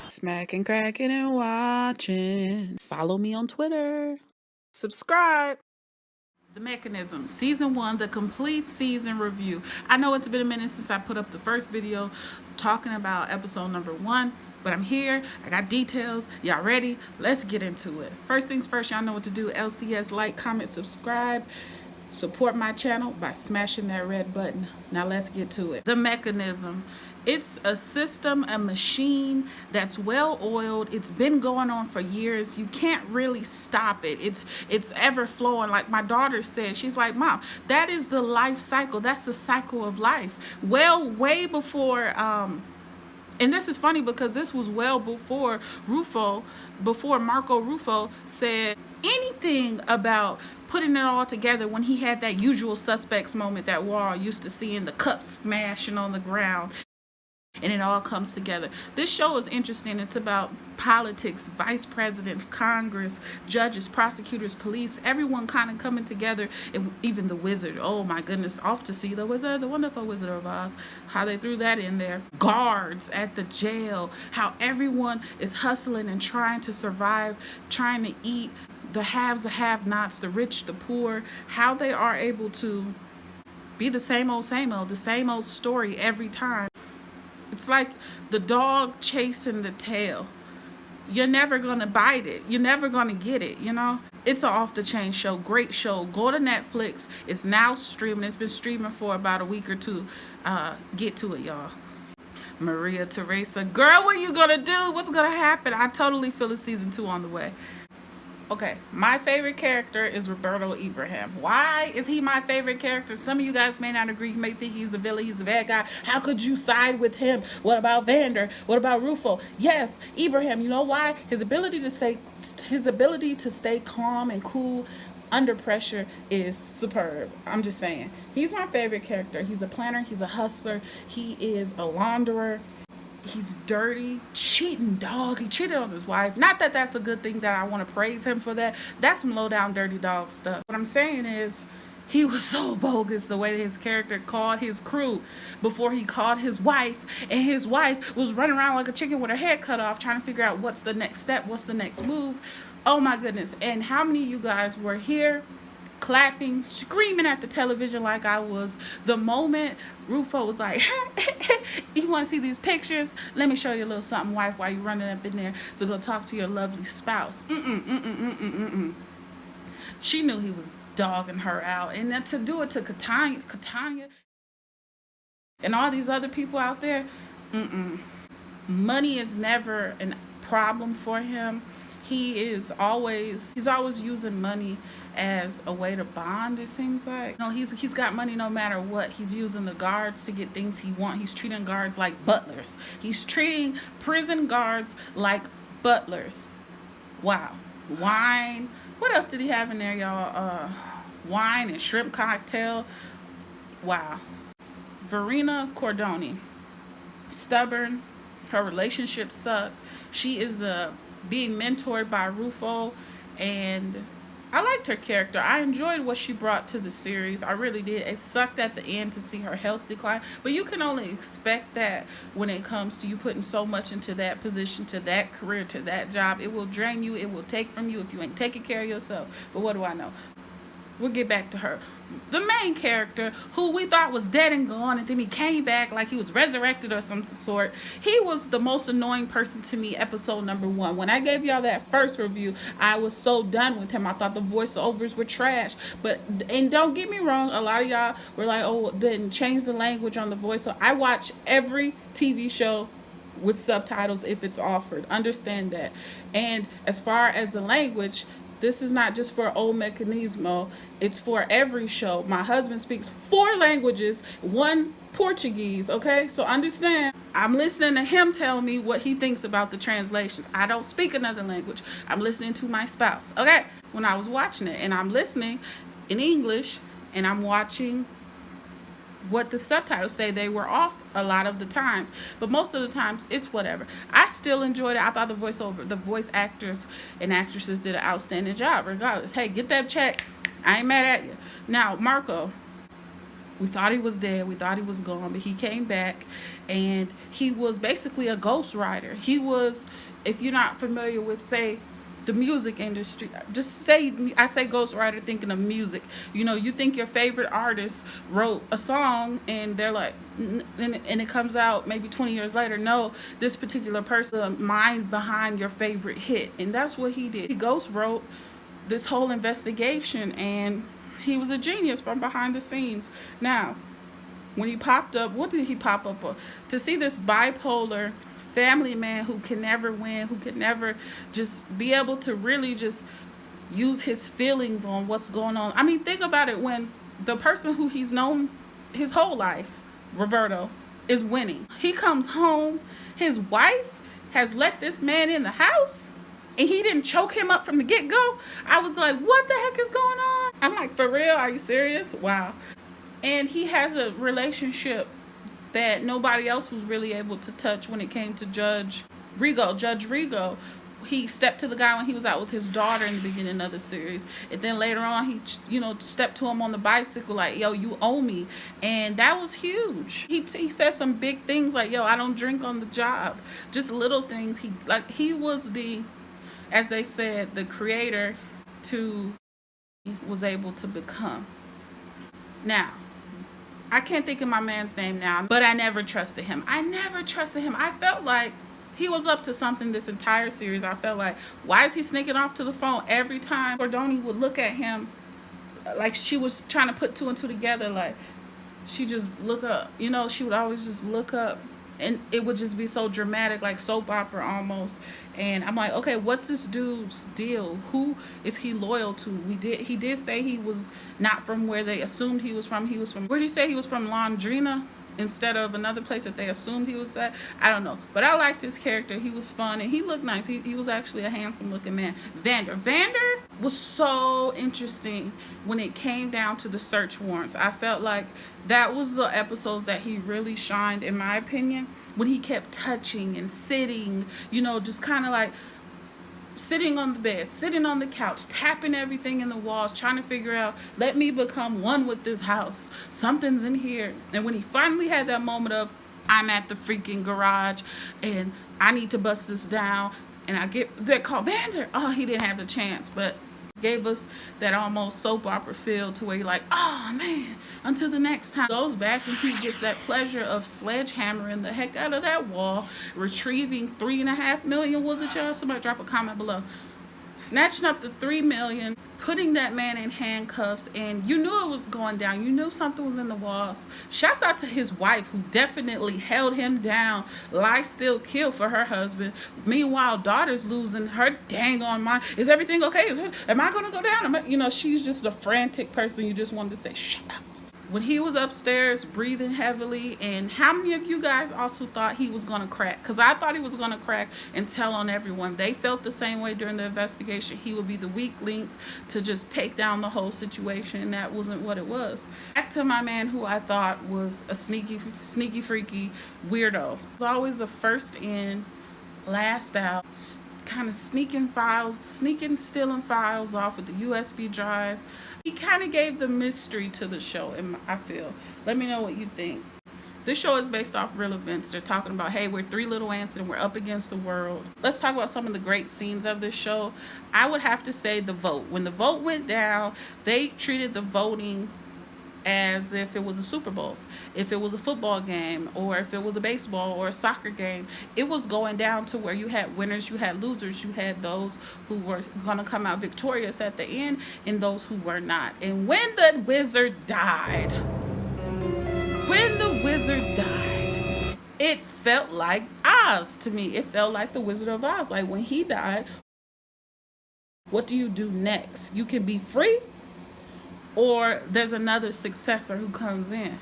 Smacking, cracking, and watching. Follow me on Twitter. Subscribe. The Mechanism, Season 1, the complete season review. I know it's been a minute since I put up the first video talking about episode number 1, but I'm here. I got details. Y'all ready? Let's get into it. First things first, y'all know what to do. LCS, like, comment, subscribe. Support my channel by smashing that red button. Now let's get to it. The Mechanism. It's a system, a machine that's well oiled. It's been going on for years. You can't really stop it. It's ever flowing. Like my daughter said, she's like, Mom, that is the life cycle. That's the cycle of life. Well, way before and this is funny because this was well before Marco Ruffo said anything about putting it all together when he had that Usual Suspects moment that we're all used to seeing, the cups smashing on the ground. And it all comes together. This show is interesting. It's about politics, vice presidents, Congress, judges, prosecutors, police, everyone kind of coming together, and even the wizard. Oh my goodness, off to see the wizard, the wonderful Wizard of Oz. How they threw that in there. Guards at the jail. How everyone is hustling and trying to survive, trying to eat. The haves, the have-nots, the rich, the poor. How they are able to be the same old, the same old story every time. It's like the dog chasing the tail. You're never going to bite it. You're never going to get it, you know? It's an off-the-chain show. Great show. Go to Netflix. It's now streaming. It's been streaming for about a week or two. Get to it, y'all. Maria Teresa. Girl, what are you going to do? What's going to happen? I totally feel a season 2 on the way. Okay, my favorite character is Roberto Ibrahim. Why is he my favorite character? Some of you guys may not agree. You may think he's the villain, he's the bad guy. How could you side with him? What about Vander? What about Rufo? Yes, Ibrahim. You know why? His ability to stay calm and cool under pressure is superb. I'm just saying. He's my favorite character. He's a planner, he's a hustler, he is a launderer. He's dirty, cheating dog. He cheated on his wife. Not that that's a good thing, that I want to praise him for that. That's some low down dirty dog stuff. What I'm saying is he was so bogus the way his character called his crew before he called his wife. And his wife was running around like a chicken with her head cut off trying to figure out what's the next step, what's the next move. Oh my goodness. And how many of you guys were here clapping, screaming at the television like I was the moment Rufo was like, you want to see these pictures? Let me show you a little something, wife, while you're running up in there to go talk to your lovely spouse. She knew he was dogging her out. And then to do it to Katanya and all these other people out there, money is never a problem for him. He's always using money as a way to bond, it seems like. No, he's got money no matter what. He's using the guards to get things he wants. He's treating guards like butlers. He's treating prison guards like butlers. Wow. Wine. What else did he have in there, y'all? Wine and shrimp cocktail. Wow. Verena Cordoni. Stubborn. Her relationships suck. She is being mentored by Rufo, and I liked her character. I enjoyed what she brought to the series. I really did. It sucked at the end to see her health decline, but you can only expect that when it comes to you putting so much into that position, to that career, to that job. It will drain you. It will take from you if you ain't taking care of yourself. But what do I know? We'll get back to her. The main character, who we thought was dead and gone, and then he came back like he was resurrected or some sort. He was the most annoying person to me, episode number 1. When I gave y'all that first review, I was so done with him. I thought the voiceovers were trash. And don't get me wrong, a lot of y'all were like, oh, then change the language on the voiceover. I watch every TV show with subtitles if it's offered. Understand that. And as far as the language, this is not just for old Mecanismo. It's for every show. My husband speaks 4 languages, 1 Portuguese, okay? So understand, I'm listening to him tell me what he thinks about the translations. I don't speak another language. I'm listening to my spouse, okay? When I was watching it, and I'm listening in English, and I'm watching what the subtitles say. They were off a lot of the times, but most of the times it's whatever. I still enjoyed it. I thought the voice actors and actresses did an outstanding job regardless. Hey, get that check. I ain't mad at you. Now, Marco, We thought he was dead. We thought he was gone, but he came back, and he was basically a ghost writer. He was, if you're not familiar with, say, the music industry, just say, I say ghost writer thinking of music. You know, you think your favorite artist wrote a song and they're like, and it comes out maybe 20 years later. No, this particular person, mind behind your favorite hit. And that's what he did. He ghost wrote this whole investigation, and he was a genius from behind the scenes. Now, when he popped up, what did he pop up for? To see this bipolar family man who can never win, who can never just be able to really just use his feelings on what's going on. I mean, think about it, when the person who he's known his whole life, Roberto, is winning. He comes home, his wife has let this man in the house, and he didn't choke him up from the get-go. I was like, what the heck is going on? I'm like, for real? Are you serious? Wow. And he has a relationship that nobody else was really able to touch when it came to Judge Rigo. He stepped to the guy when he was out with his daughter in the beginning of the series. And then later on, he, stepped to him on the bicycle like, yo, you owe me. And that was huge. He said some big things like, yo, I don't drink on the job. Just little things. He was the, as they said, the creator to was able to become. Now, I can't think of my man's name now, but I never trusted him. I felt like he was up to something this entire series. I felt like, why is he sneaking off to the phone every time Cordoni would look at him like she was trying to put two and two together, like she just look up, she would always just look up, and it would just be so dramatic, like soap opera almost. And I'm like, okay, what's this dude's deal? Who is he loyal to? He did say he was not from where they assumed he was from. Where did he say he was from? Londrina instead of another place that they assumed he was at. I don't know, but I liked his character. He was fun and he looked nice. He was actually a handsome looking man. Vander was so interesting when it came down to the search warrants. I felt like that was the episodes that he really shined, in my opinion, when he kept touching and sitting, just kind of like sitting on the bed, sitting on the couch, tapping everything in the walls, trying to figure out, let me become one with this house. Something's in here. And when he finally had that moment of, I'm at the freaking garage and I need to bust this down, and I get that call, Vander. Oh, he didn't have the chance, but gave us that almost soap opera feel to where you're like, oh man, until the next time. Goes back and he gets that pleasure of sledgehammering the heck out of that wall, retrieving $3.5 million. Was it, y'all? Somebody drop a comment below. Snatching up the $3 million, putting that man in handcuffs, and you knew it was going down. You knew something was in the walls. Shouts out to his wife, who definitely held him down, lie, still, kill for her husband. Meanwhile, daughter's losing her dang on mind. Is everything okay? Am I going to go down? She's just a frantic person. You just wanted to say, shut up. When he was upstairs breathing heavily, and how many of you guys also thought he was going to crack? Because I thought he was going to crack and tell on everyone. They felt the same way during the investigation. He would be the weak link to just take down the whole situation, and that wasn't what it was. Back to my man, who I thought was a sneaky, freaky weirdo. He was always the first in, last out, kind of stealing files off with the USB drive. He kind of gave the mystery to the show, and I feel. Let me know what you think. This show is based off real events. They're talking about, hey, we're three little ants and we're up against the world. Let's talk about some of the great scenes of this show. I would have to say the vote. When the vote went down, they treated the voting as if it was a Super Bowl, if it was a football game, or if it was a baseball or a soccer game. It was going down to where you had winners, you had losers, you had those who were going to come out victorious at the end and those who were not. And when the wizard died, it felt like Oz to me. It felt like the Wizard of Oz. Like when he died, what do you do next? You can be free, or there's another successor who comes in.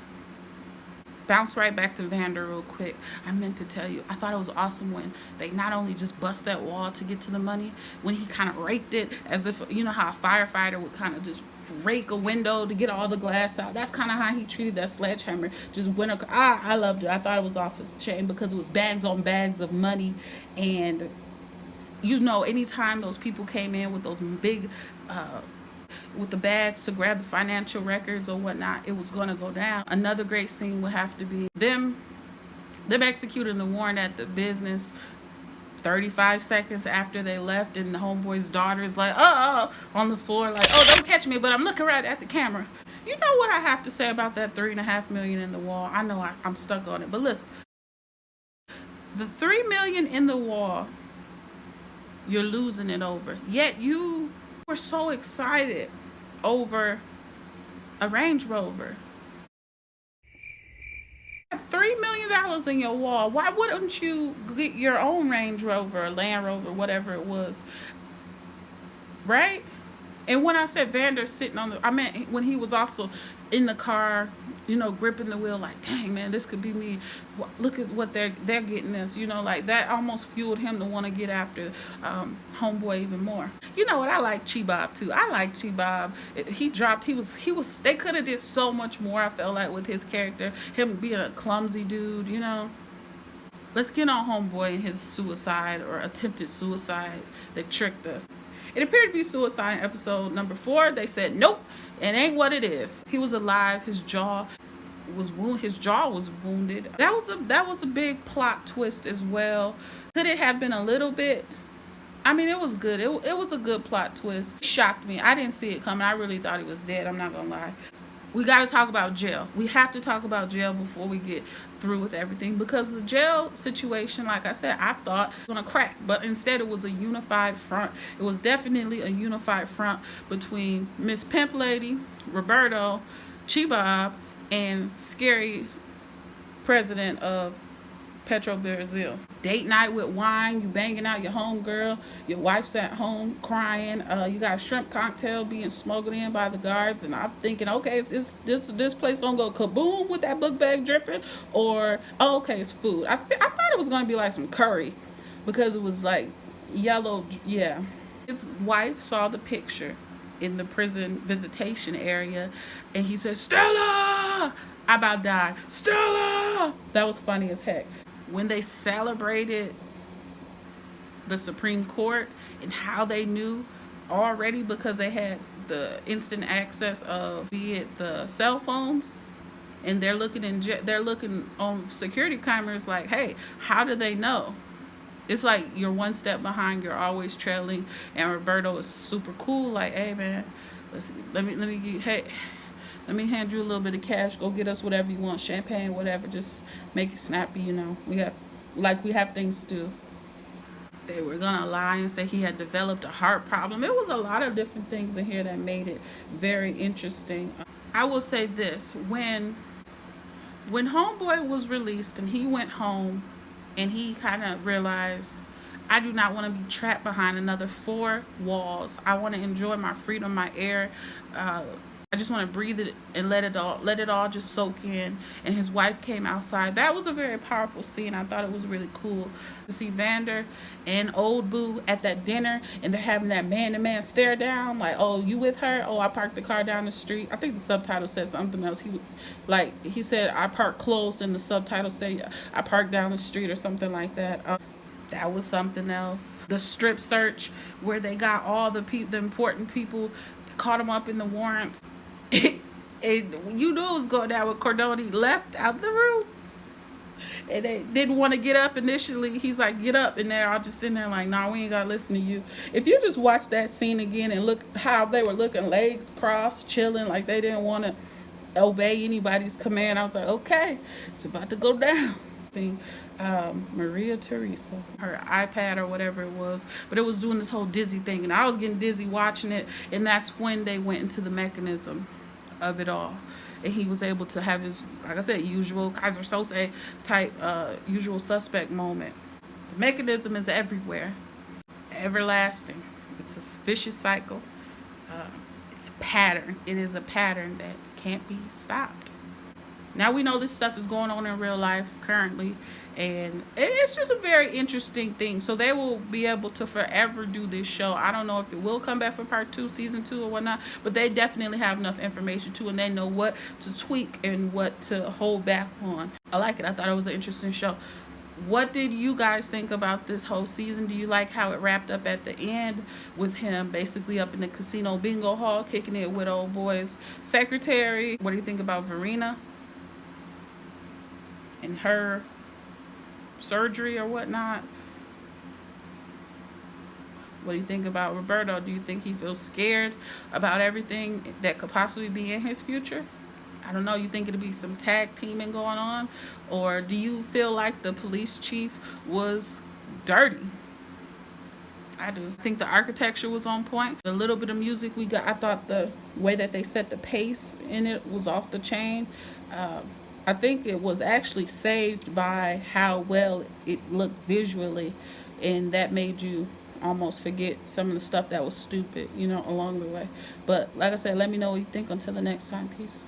Bounce right back to Vander real quick. I meant to tell you, I thought it was awesome when they not only just bust that wall to get to the money, when he kind of raked it as if, how a firefighter would kind of just rake a window to get all the glass out. That's kind of how he treated that sledgehammer. Just I loved it. I thought it was off the chain because it was bags on bags of money. And anytime those people came in with those big with the bags to grab the financial records or whatnot, it was going to go down. Another great scene would have to be them executing the warrant at the business 35 seconds after they left, and the homeboy's daughter is like, on the floor, like, oh, don't catch me, but I'm looking right at the camera. You know what I have to say about that $3.5 million in the wall? I know I'm stuck on it, but listen, the $3 million in the wall, you're losing it over. Yet you were so excited over a Range Rover. $3 million in your wall. Why wouldn't you get your own Range Rover or Land Rover, whatever it was? Right? And when I said Vander sitting on I meant when he was also in the car, gripping the wheel, like, dang, man, this could be me. Look at what they're getting this, like that almost fueled him to want to get after homeboy even more. You know what? I like Chi-Bob too. I like Chi-Bob. They could have did so much more, I felt like, with his character, him being a clumsy dude, Let's get on homeboy and his suicide or attempted suicide that tricked us. It appeared to be suicide in episode number 4. They said, nope, it ain't what it is. He was alive. His jaw was wounded. That was a big plot twist as well. Could it have been a little bit? I mean, it was good. It was a good plot twist. It shocked me. I didn't see it coming. I really thought he was dead. I'm not going to lie. We got to talk about jail. We have to talk about jail before we get through with everything, because the jail situation, like I said, I thought was going to crack, but instead it was a unified front. It was definitely a unified front between Miss Pimp Lady, Roberto, Chi-Bob, and scary president of Petro Brazil. Date night with wine, you banging out your home girl, your wife's at home crying, you got a shrimp cocktail being smuggled in by the guards, and I'm thinking, okay, is this place gonna go kaboom with that book bag dripping, or okay, it's food. I thought it was gonna be like some curry, because it was like yellow. Yeah, his wife saw the picture in the prison visitation area, and he said, Stella, I about died. Stella. That was funny as heck. When they celebrated the Supreme Court and how they knew already, because they had the instant access of, be it the cell phones, and they're looking on security cameras like, hey, how do they know? It's like you're one step behind, you're always trailing, and Roberto is super cool, like, hey man, let me hand you a little bit of cash. Go get us whatever you want, champagne, whatever. Just make it snappy, We have things to do. They were gonna lie and say he had developed a heart problem. It was a lot of different things in here that made it very interesting. I will say this: when Homeboy was released and he went home, and he kind of realized, I do not want to be trapped behind another 4 walls. I want to enjoy my freedom, my air. I just want to breathe it and let it all just soak in. And his wife came outside. That was a very powerful scene. I thought it was really cool to see Vander and Old Boo at that dinner, and they're having that man-to-man stare down, like, oh, you with her? Oh, I parked the car down the street. I think the subtitle said something else. He said, I parked close, and the subtitle said, I parked down the street, or something like that. That was something else. The strip search, where they got all the important people, caught them up in the warrants. And you knew it was going down when Cordoni left out the room, and they didn't want to get up initially. He's like, get up, and they're all just sitting there like, nah, we ain't gotta listen to you. If you just watch that scene again and look how they were looking, legs crossed, chilling, like they didn't want to obey anybody's command, I was like, okay, it's about to go down. Maria Teresa, her iPad or whatever it was, but it was doing this whole dizzy thing, and I was getting dizzy watching it, and that's when they went into the mechanism of it all, and he was able to have his, like I said, usual Kaiser Sose type usual suspect moment. The mechanism is everywhere, everlasting. It's a vicious cycle. It's a pattern. It is a pattern that can't be stopped. Now we know this stuff is going on in real life currently, and it's just a very interesting thing. So they will be able to forever do this show. I don't know if it will come back for part 2, season 2 or whatnot, but they definitely have enough information too, and they know what to tweak and what to hold back on. I like it. I thought it was an interesting show. What did you guys think about this whole season? Do you like how it wrapped up at the end with him basically up in the casino bingo hall kicking it with old boy's secretary? What do you think about Verena and her surgery or whatnot? What do you think about Roberto? Do you think he feels scared about everything that could possibly be in his future? I don't know. You think it'll be some tag teaming going on? Or do you feel like the police chief was dirty? I do. I think the architecture was on point. The little bit of music we got, I thought the way that they set the pace in it was off the chain. I think it was actually saved by how well it looked visually, and that made you almost forget some of the stuff that was stupid, along the way. But like I said, let me know what you think. Until the next time, peace.